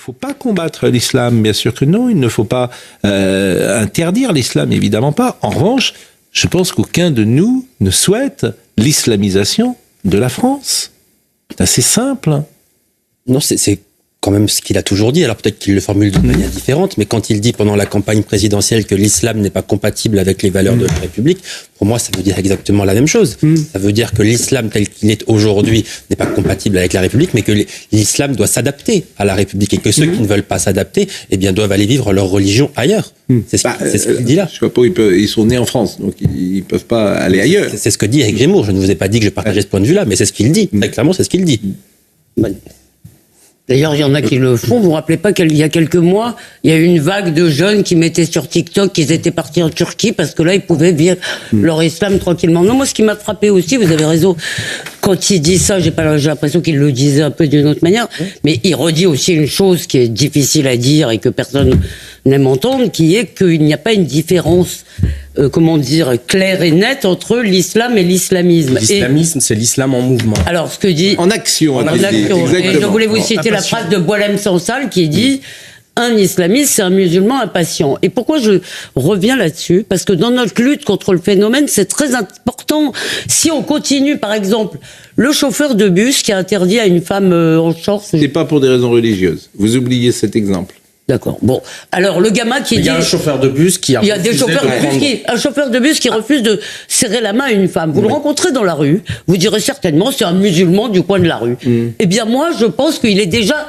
faut pas combattre l'islam, bien sûr que non. Il ne faut pas interdire l'islam, évidemment pas. En revanche, je pense qu'aucun de nous ne souhaite l'islamisation de la France. C'est assez simple. Non, c'est quand même ce qu'il a toujours dit. Alors peut-être qu'il le formule d'une manière différente, mais quand il dit pendant la campagne présidentielle que l'islam n'est pas compatible avec les valeurs de la République, pour moi, ça veut dire exactement la même chose. Ça veut dire que l'islam tel qu'il est aujourd'hui n'est pas compatible avec la République, mais que l'islam doit s'adapter à la République et que ceux qui ne veulent pas s'adapter, eh bien, doivent aller vivre leur religion ailleurs. C'est ce qu'il dit là. Je vois pas, ils sont nés en France, donc ils peuvent pas aller ailleurs. C'est ce que dit Éric Zemmour. Je ne vous ai pas dit que je partageais ce point de vue-là, mais c'est ce qu'il dit. Très clairement, c'est ce qu'il dit. D'ailleurs, il y en a qui le font. Vous vous rappelez pas qu'il y a quelques mois, il y a eu une vague de jeunes qui mettaient sur TikTok qu'ils étaient partis en Turquie parce que là, ils pouvaient vivre leur islam tranquillement. Non, moi, ce qui m'a frappé aussi, vous avez raison, quand il dit ça, j'ai l'impression qu'il le disait un peu d'une autre manière, mais il redit aussi une chose qui est difficile à dire et que personne n'aime entendre, qui est qu'il n'y a pas une différence, claire et nette entre l'islam et l'islamisme. L'islamisme, c'est l'islam en mouvement. Alors, ce que dit... En action. Et je voulais vous citer la phrase de Boualem Sansal qui dit un islamiste, c'est un musulman impatient. Et pourquoi je reviens là-dessus? Parce que dans notre lutte contre le phénomène, c'est très important. Si on continue, par exemple, le chauffeur de bus qui a interdit à une femme en short... C'est pas pour des raisons religieuses. Vous oubliez cet exemple. D'accord. Bon. Alors, le gamin qui dit... Il y a un chauffeur de bus qui a... Il y a des chauffeurs de bus un chauffeur de bus qui refuse de serrer la main à une femme. Vous le rencontrez dans la rue, vous direz certainement c'est un musulman du coin de la rue. Eh bien, moi, je pense qu'il est déjà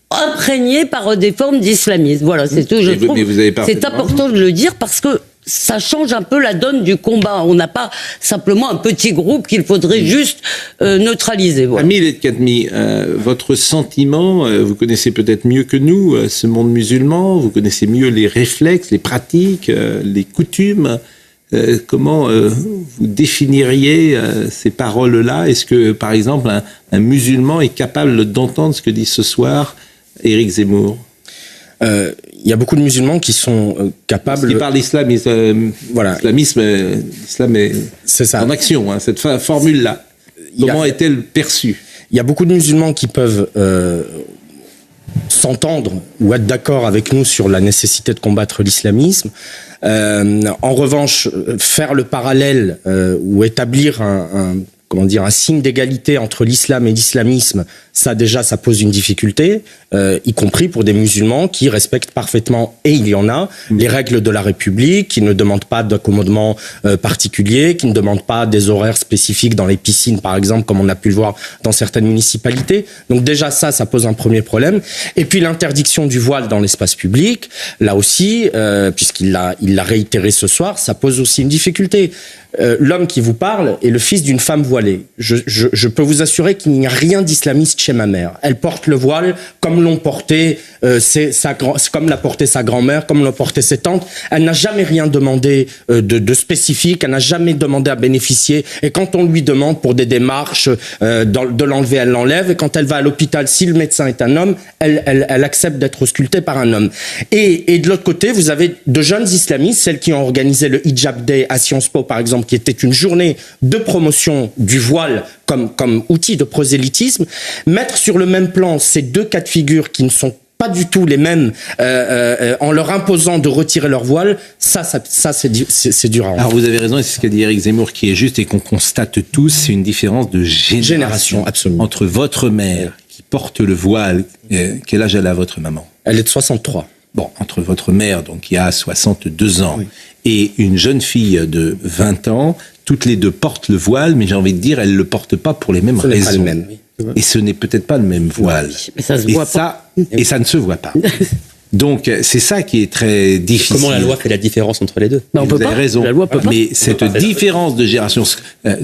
imprégné par des formes d'islamisme. Voilà, c'est tout. Je trouve c'est important de le dire parce que ça change un peu la donne du combat. On n'a pas simplement un petit groupe qu'il faudrait juste neutraliser. Voilà. Amil Kadmi, votre sentiment, vous connaissez peut-être mieux que nous ce monde musulman, vous connaissez mieux les réflexes, les pratiques, les coutumes. Comment vous définiriez ces paroles-là? Est-ce que, par exemple, un musulman est capable d'entendre ce que dit ce soir Éric Zemmour? Il y a beaucoup de musulmans qui sont capables... Qui parlent d'islam, l'islamisme, l'islam est ça. En action, hein, cette formule-là. Comment est-elle perçue? Il y a beaucoup de musulmans qui peuvent s'entendre ou être d'accord avec nous sur la nécessité de combattre l'islamisme. En revanche, faire le parallèle ou établir un signe d'égalité entre l'islam et l'islamisme, ça pose une difficulté, y compris pour des musulmans qui respectent parfaitement, et il y en a, les règles de la République, qui ne demandent pas d'accommodement particulier, qui ne demandent pas des horaires spécifiques dans les piscines, par exemple, comme on a pu le voir dans certaines municipalités. Donc déjà ça pose un premier problème. Et puis l'interdiction du voile dans l'espace public, là aussi, puisqu'il l'a réitéré ce soir, ça pose aussi une difficulté. L'homme qui vous parle est le fils d'une femme voilée. Je peux vous assurer qu'il n'y a rien d'islamiste chez ma mère. Elle porte le voile comme l'ont porté, comme l'a porté sa grand-mère, comme l'ont porté ses tantes. Elle n'a jamais rien demandé de spécifique, elle n'a jamais demandé à bénéficier. Et quand on lui demande pour des démarches de l'enlever, elle l'enlève. Et quand elle va à l'hôpital, si le médecin est un homme, elle accepte d'être auscultée par un homme. Et de l'autre côté, vous avez de jeunes islamistes, celles qui ont organisé le Hijab Day à Sciences Po, par exemple, qui était une journée de promotion du voile comme outil de prosélytisme, mettre sur le même plan ces deux cas de figure qui ne sont pas du tout les mêmes, en leur imposant de retirer leur voile, ça c'est dur à entendre. Alors vous avez raison, et c'est ce qu'a dit Éric Zemmour qui est juste et qu'on constate tous, c'est une différence de génération absolument. Entre votre mère qui porte le voile, quel âge elle a votre maman? Elle est de 63. Bon, entre votre mère, donc qui a 62 ans, et une jeune fille de 20 ans, toutes les deux portent le voile, mais j'ai envie de dire, elles ne le portent pas pour les mêmes raisons. Pas le même. Et ce n'est peut-être pas le même voile. Mais ça se voit pas. Et ça ne se voit pas. Donc, c'est ça qui est très difficile. Comment la loi fait la différence entre les deux? Non, on peut vous pas. avez raison. La loi peut pas. Mais cette différence de génération,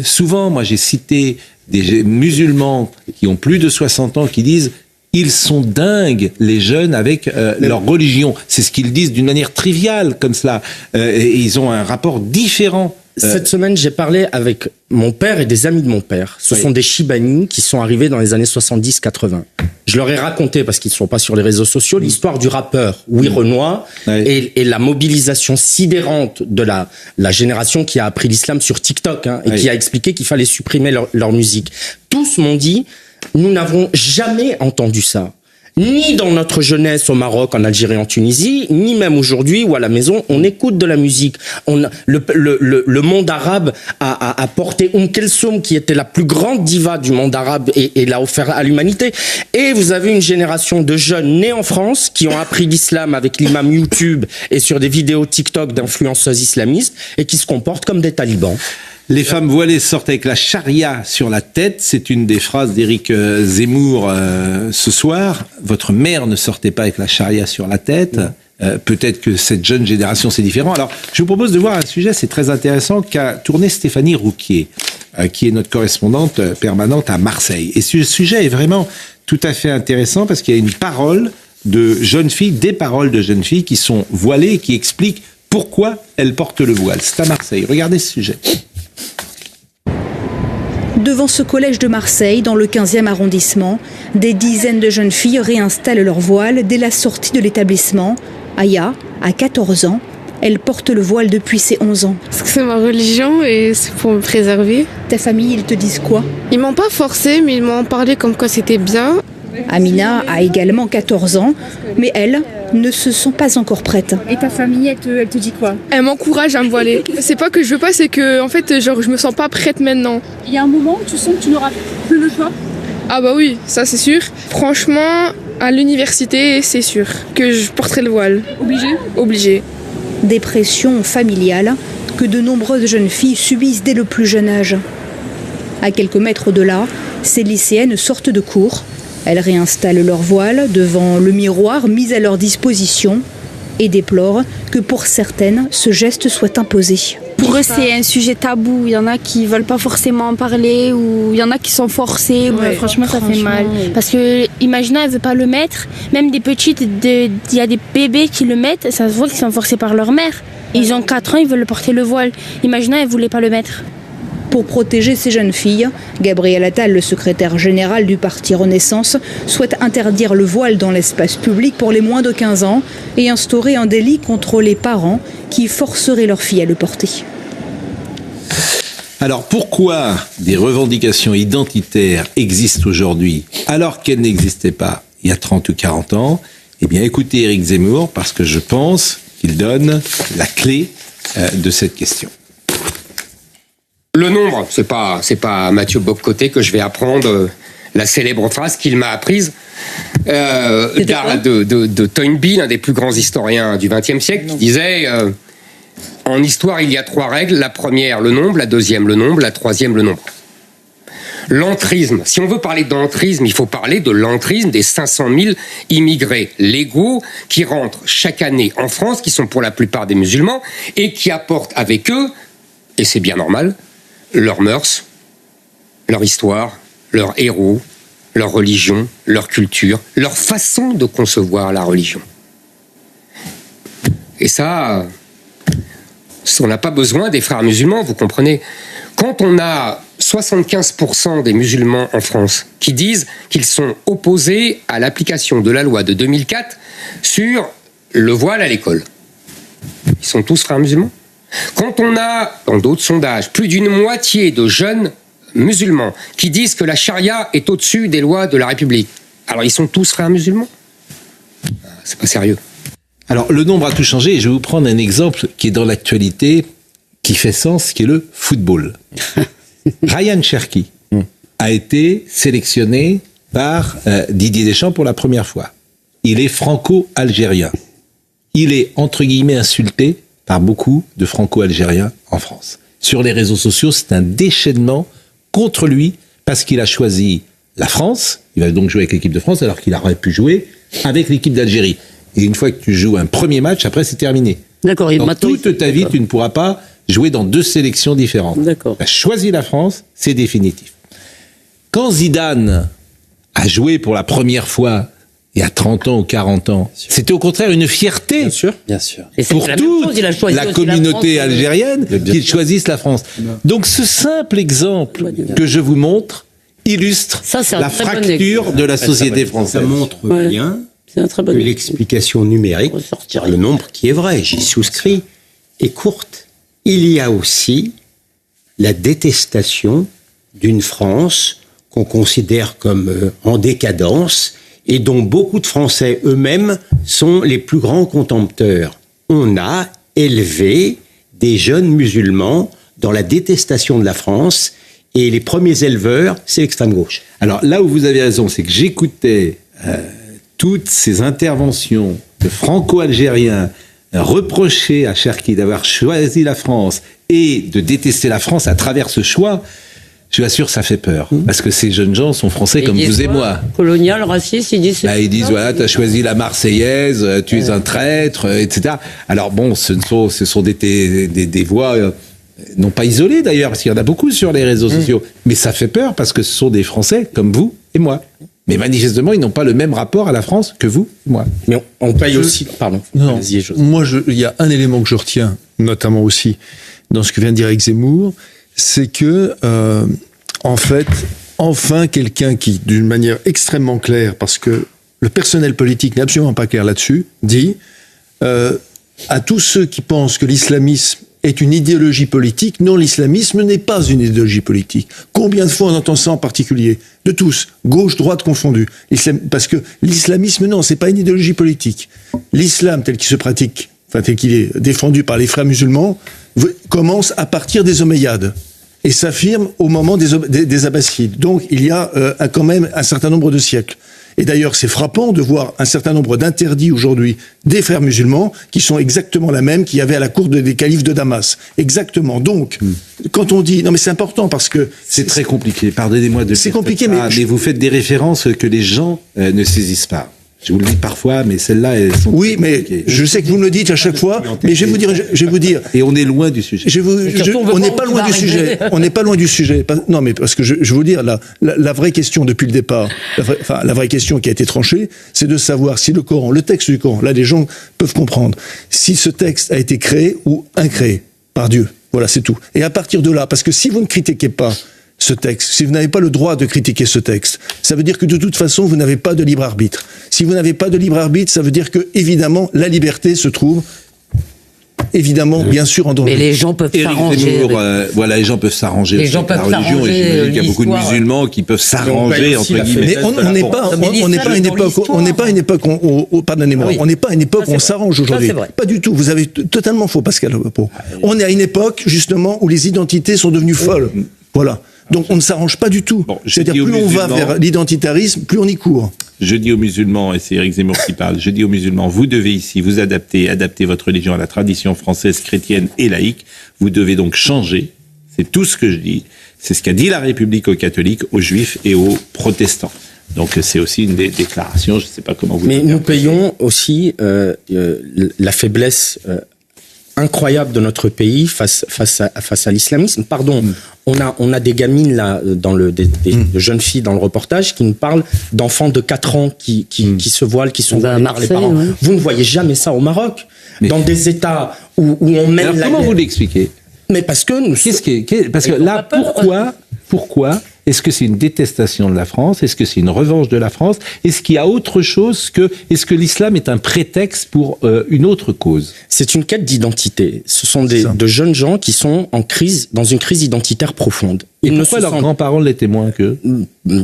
souvent, moi, j'ai cité des musulmans qui ont plus de 60 ans qui disent ils sont dingues, les jeunes, avec leur religion. C'est ce qu'ils disent d'une manière triviale, comme cela. Et ils ont un rapport différent. Cette semaine, j'ai parlé avec mon père et des amis de mon père. Ce sont des Chibani qui sont arrivés dans les années 70-80. Je leur ai raconté, parce qu'ils ne sont pas sur les réseaux sociaux, l'histoire du rappeur Louis Renoir et la mobilisation sidérante de la génération qui a appris l'islam sur TikTok et qui a expliqué qu'il fallait supprimer leur musique. Tous m'ont dit, nous n'avons jamais entendu ça. Ni dans notre jeunesse au Maroc, en Algérie, en Tunisie, ni même aujourd'hui où à la maison on écoute de la musique. Le monde arabe a porté Kelsoum, qui était la plus grande diva du monde arabe, et l'a offert à l'humanité. Et vous avez une génération de jeunes nés en France qui ont appris l'islam avec l'imam YouTube et sur des vidéos TikTok d'influenceuses islamistes et qui se comportent comme des talibans. Les femmes voilées sortent avec la charia sur la tête. C'est une des phrases d'Éric Zemmour ce soir. Votre mère ne sortait pas avec la charia sur la tête. Peut-être que cette jeune génération, c'est différent. Alors, je vous propose de voir un sujet, c'est très intéressant, qu'a tourné Stéphanie Rouquier, qui est notre correspondante permanente à Marseille. Et ce sujet est vraiment tout à fait intéressant parce qu'il y a une parole de jeunes filles, des paroles de jeunes filles qui sont voilées et qui expliquent pourquoi elles portent le voile. C'est à Marseille. Regardez ce sujet. Devant ce collège de Marseille, dans le 15e arrondissement, des dizaines de jeunes filles réinstallent leur voile dès la sortie de l'établissement. Aya a 14 ans. Elle porte le voile depuis ses 11 ans. Parce que c'est ma religion et c'est pour me préserver. Ta famille, ils te disent quoi? Ils m'ont pas forcé, mais ils m'ont parlé comme quoi c'était bien. Amina a également 14 ans, mais elle ne se sent pas encore prête. Et ta famille, elle te dit quoi? Elle m'encourage à me voiler. C'est pas que je veux pas, c'est que en fait, genre, je me sens pas prête maintenant. Il y a un moment où tu sens que tu n'auras plus le choix? Ah bah oui, ça c'est sûr. Franchement, à l'université, c'est sûr que je porterai le voile. Obligé. Dépression familiale que de nombreuses jeunes filles subissent dès le plus jeune âge. À quelques mètres de là, ces lycéennes sortent de cours. Elles réinstallent leur voile devant le miroir mis à leur disposition et déplorent que pour certaines, ce geste soit imposé. Pour eux, c'est un sujet tabou. Il y en a qui veulent pas forcément en parler ou il y en a qui sont forcés. Ouais, franchement, ça fait mal. Parce que, imaginez, elle veut pas le mettre. Même des petites, il y a des bébés qui le mettent. Ça se voit qu'ils sont forcés par leur mère. Ils ont 4 ans, ils veulent porter le voile. Imaginez, elle voulait pas le mettre. Pour protéger ces jeunes filles, Gabriel Attal, le secrétaire général du parti Renaissance, souhaite interdire le voile dans l'espace public pour les moins de 15 ans et instaurer un délit contre les parents qui forceraient leurs filles à le porter. Alors pourquoi des revendications identitaires existent aujourd'hui alors qu'elles n'existaient pas il y a 30 ou 40 ans? Eh bien écoutez Éric Zemmour parce que je pense qu'il donne la clé de cette question. Le nombre, c'est pas à Mathieu Bock-Côté que je vais apprendre la célèbre phrase qu'il m'a apprise de Toynbee, l'un des plus grands historiens du XXe siècle, qui disait en histoire il y a 3 règles. La première, le nombre; la deuxième, le nombre; la troisième, le nombre. L'entrisme. Si on veut parler d'entrisme, il faut parler de l'entrisme des 500 000 immigrés légaux qui rentrent chaque année en France, qui sont pour la plupart des musulmans et qui apportent avec eux, et c'est bien normal, leurs mœurs, leur histoire, leurs héros, leur religion, leur culture, leur façon de concevoir la religion. Et ça, on n'a pas besoin des frères musulmans, vous comprenez. Quand on a 75% des musulmans en France qui disent qu'ils sont opposés à l'application de la loi de 2004 sur le voile à l'école, ils sont tous frères musulmans. Quand on a, dans d'autres sondages, plus d'une moitié de jeunes musulmans qui disent que la charia est au-dessus des lois de la République, alors ils sont tous frères musulmans? C'est pas sérieux. Alors le nombre a tout changé et je vais vous prendre un exemple qui est dans l'actualité, qui fait sens, qui est le football. Ryan Cherki a été sélectionné par Didier Deschamps pour la première fois. Il est franco-algérien. Il est, entre guillemets, insulté par beaucoup de franco-algériens en France. Sur les réseaux sociaux, c'est un déchaînement contre lui parce qu'il a choisi la France. Il va donc jouer avec l'équipe de France alors qu'il aurait pu jouer avec l'équipe d'Algérie. Et une fois que tu joues un premier match, après c'est terminé. D'accord. Donc, toute ta vie, tu ne pourras pas jouer dans 2 sélections différentes. D'accord. Tu as choisi la France, c'est définitif. Quand Zidane a joué pour la première fois il y a 30 ans ou 40 ans, c'était au contraire une fierté. Bien sûr. Et c'est pour toute la communauté algérienne qu'ils choisissent la France. Donc ce simple exemple que je vous montre illustre la fracture de la société française. Ça montre bien que l'explication numérique, par le nombre qui est vrai, j'y souscris, est courte. Il y a aussi la détestation d'une France qu'on considère comme en décadence et dont beaucoup de Français eux-mêmes sont les plus grands contempteurs. On a élevé des jeunes musulmans dans la détestation de la France, et les premiers éleveurs, c'est l'extrême gauche. Alors là où vous avez raison, c'est que j'écoutais toutes ces interventions de franco-algériens reprocher à Cherki d'avoir choisi la France et de détester la France à travers ce choix. Je vous assure, ça fait peur. Parce que ces jeunes gens sont français comme vous et moi. Colonial, raciste, ils disent... Ils disent, voilà, tu as choisi la Marseillaise, tu es un traître, etc. Alors bon, ce sont des voix, non pas isolées d'ailleurs, parce qu'il y en a beaucoup sur les réseaux sociaux. Mais ça fait peur parce que ce sont des Français comme vous et moi. Mais manifestement, ils n'ont pas le même rapport à la France que vous et moi. Mais on paye aussi... Pardon. Non, moi, il y a un élément que je retiens, notamment aussi, dans ce que vient de dire Éric Zemmour, c'est que, en fait, enfin quelqu'un qui, d'une manière extrêmement claire, parce que le personnel politique n'est absolument pas clair là-dessus, dit à tous ceux qui pensent que l'islamisme est une idéologie politique, non, l'islamisme n'est pas une idéologie politique. Combien de fois on entend ça en particulier? De tous, gauche, droite confondus. Parce que l'islamisme, non, c'est pas une idéologie politique. L'islam tel qu'il se pratique, enfin tel qu'il est défendu par les frères musulmans, commence à partir des Omeyyades et s'affirme au moment des Abbassides. Donc il y a quand même un certain nombre de siècles. Et d'ailleurs, c'est frappant de voir un certain nombre d'interdits aujourd'hui des frères musulmans qui sont exactement la même qu'il y avait à la cour des califes de Damas. Exactement. Donc, quand on dit... Non, mais c'est important parce que... C'est très compliqué. Pardonnez-moi de... C'est compliqué, mais vous faites des références que les gens ne saisisse pas. Je vous le dis parfois, mais celles-là, elles sont... Oui, mais je sais que vous me le dites à chaque fois, mais je vais vous dire... Et on est loin du sujet. On n'est pas loin du sujet. On n'est pas loin du sujet. Non, mais parce que je vais vous dire, la vraie question depuis le départ, la vraie question qui a été tranchée, c'est de savoir si le Coran, le texte du Coran, là, les gens peuvent comprendre, si ce texte a été créé ou incréé par Dieu. Voilà, c'est tout. Et à partir de là, parce que si vous ne critiquez pas ce texte, si vous n'avez pas le droit de critiquer ce texte, ça veut dire que de toute façon, vous n'avez pas de libre arbitre. Si vous n'avez pas de libre arbitre, ça veut dire que, évidemment, la liberté se trouve, évidemment, bien sûr, en danger. Mais les gens peuvent s'arranger. Voilà, les gens peuvent s'arranger. Les gens peuvent la religion, s'arranger. Et j'imagine qu'il y a beaucoup de musulmans qui peuvent s'arranger, entre guillemets. Mais on n'est pas à une époque, pardonnez-moi, on n'est pas à une époque où on s'arrange aujourd'hui. Pas du tout. Vous avez totalement faux, Pascal Lepot. On est à une époque, justement, où les identités sont devenues folles. Voilà. Donc on ne s'arrange pas du tout. Bon, c'est-à-dire plus on va vers l'identitarisme, plus on y court. Je dis aux musulmans, et c'est Éric Zemmour qui parle, je dis aux musulmans, vous devez ici vous adapter votre religion à la tradition française, chrétienne et laïque. Vous devez donc changer. C'est tout ce que je dis. C'est ce qu'a dit la République aux catholiques, aux juifs et aux protestants. Donc c'est aussi une déclaration, je ne sais pas comment vous... Mais nous payons aussi la faiblesse incroyable de notre pays face à l'islamisme. Pardon, on a des gamines là, des jeunes filles dans le reportage qui nous parlent d'enfants de 4 ans qui se voilent, qui sont voilés par les parents. Ouais. Vous ne voyez jamais ça au Maroc. Mais dans des États où on mène alors, la comment guerre. vous l'expliquez? Mais parce que nous... Parce que là, pourquoi est-ce que c'est une détestation de la France? Est-ce que c'est une revanche de la France? Est-ce qu'il y a autre chose que... Est-ce que l'islam est un prétexte pour une autre cause? C'est une quête d'identité. Ce sont de jeunes gens qui sont dans une crise identitaire profonde. Et pourquoi leurs grands-parents l'étaient moins qu'eux?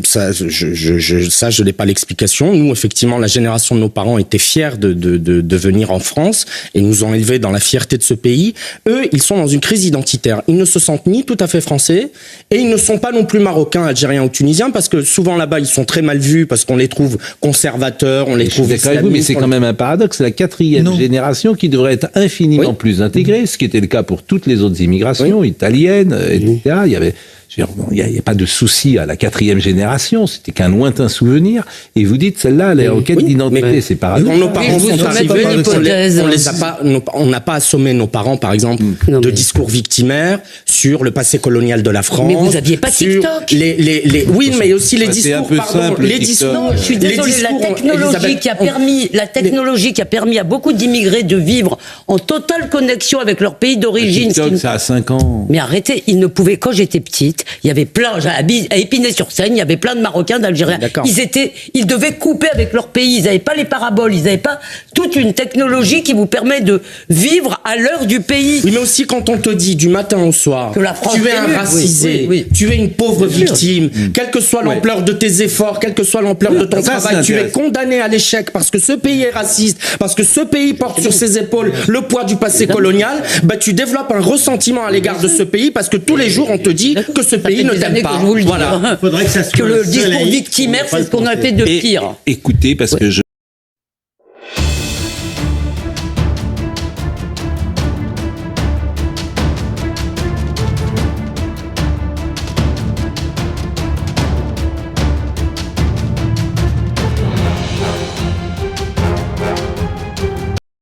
Ça, je n'ai pas l'explication. Nous, effectivement, la génération de nos parents était fiers de venir en France et nous ont élevés dans la fierté de ce pays. Eux, ils sont dans une crise identitaire. Ils ne se sentent ni tout à fait français et ils ne sont pas non plus marocains, algériens ou tunisiens parce que souvent là-bas, ils sont très mal vus parce qu'on les trouve conservateurs, on les trouve islamistes. Mais c'est quand même un paradoxe. C'est la 4e génération qui devrait être infiniment plus intégrée, ce qui était le cas pour toutes les autres immigrations italiennes, etc. Il n'y a pas de souci à la 4e génération, c'était qu'un lointain souvenir. Et vous dites, celle-là, elle est en quête d'identité, c'est paradoxal. Nos parents sont arrivés, on n'a pas assommé nos parents, par exemple, de discours victimaires sur le passé colonial de la France. Mais vous n'aviez pas TikTok. Oui, mais aussi les discours. C'est un peu simple. Les discours. Non, je suis désolée, la technologie qui a permis à beaucoup d'immigrés de vivre en totale connexion avec leur pays d'origine. TikTok, ça a 5 ans. Mais arrêtez, ils ne pouvaient, quand j'étais petite, j'habite, il y avait plein, à Épinay-sur-Seine, il y avait plein de Marocains, d'Algériens. Ils devaient couper avec leur pays, ils n'avaient pas les paraboles, ils n'avaient pas toute une technologie qui vous permet de vivre à l'heure du pays. Oui, mais aussi quand on te dit du matin au soir, que la France tu es un racisé, tu es une pauvre victime, quelle que soit l'ampleur de tes efforts, quelle que soit l'ampleur de ton travail, tu es condamné à l'échec parce que ce pays est raciste, parce que ce pays porte sur ses épaules le poids du passé colonial, bah tu développes un ressentiment à l'égard de ce pays parce que tous les jours on te dit que ce pays ne t'aime pas. Voilà. Faudrait que ça soit que le discours victimaire, c'est ce qu'on a fait de pire. Écoutez, parce que